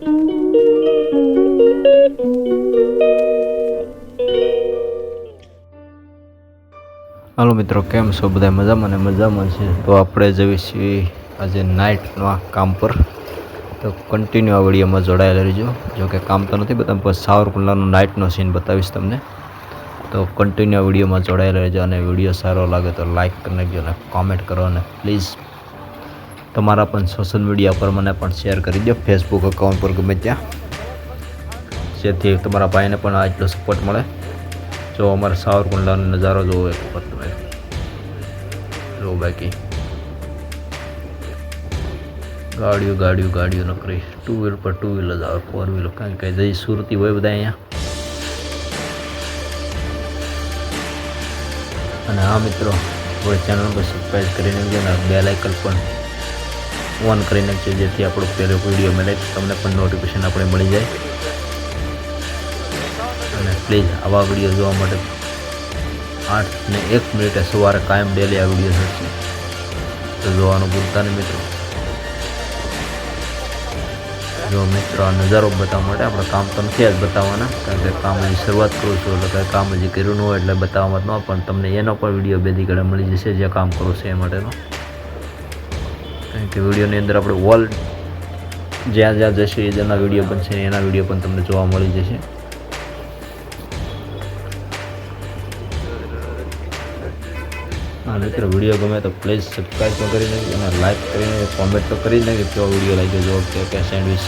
હાલો મિત્રો, કેમ છો બધા? મજામાં ને મજામાં છે. તો આપણે જઈએ છીએ આજે નાઇટના કામ પર, તો કન્ટિન્યુ આ વિડીયોમાં જોડાયેલા રહેજો. જો કે કામ તો નથી બતાવું, પણ સાવરકુંડલાનો નાઇટનો સીન બતાવીશ તમને. તો કન્ટિન્યુ આ વિડીયોમાં જોડાયેલા રહેજો, અને વિડીયો સારો લાગે તો લાઇક કરી નાખજો અને કોમેન્ટ કરો, અને પ્લીઝ તમારા પણ સોશિયલ મીડિયા પર મને પણ શેર કરી દો, ફેસબુક એકાઉન્ટ પર ગમે ત્યાં, જેથી તમારા ભાઈને પણ આટલો સપોર્ટ મળે. જો અમારા સાવરકુંડલાનો નજારો જોવો એક વખત તમે જો. બાકી ગાડીઓ નકરી ટુ વ્હીલર પર ટુ વ્હીલર જ આવે, ફોર વ્હીલર કારણ કે જઈ સુરતી હોય બધા અહીંયા. અને હા મિત્રો, આપણી ચેનલ પર સબસ્ક્રાઈબ કરી નાખજો અને બેલ આઇકન પણ ઓન કરી નાખજો, જેથી આપણો પહેલો વિડીયો મળે તમને પણ નોટિફિકેશન આપણે મળી જાય. અને પ્લીઝ આવા વિડીયો જોવા માટે 8 ને 1 મિનિટે સવારે કાયમ ડેલી આ વિડીયો થશે, તો જોવાનું ભૂલતા નહીં મિત્રો. જો મિત્રો, આ નજારો બતાવવા માટે આપણે કામ તો નથી જ બતાવવાના, કારણ કે કામ હજી શરૂઆત કરું છું, એટલે કંઈ કામ હજી કર્યું ન હોય એટલે બતાવવામાં ન, પણ તમને એનો પણ વિડીયો બે દીકડે મળી જશે જે કામ કરું છે એ માટેનો. કારણ કે વિડીયોની અંદર આપણે ઓલ જ્યાં જ્યાં જશે એ જેના વિડીયો બનશે એના વિડીયો પણ તમને જોવા મળી જશે. હા મિત્રો, વિડીયો ગમે તો પ્લીઝ સબસ્ક્રાઈબ તો કરી નાખજો અને લાઈક કરીને કોમેન્ટ તો કરી નાખજો કેવો વિડીયો લાગ્યો, જો કે સેન્ડવિચ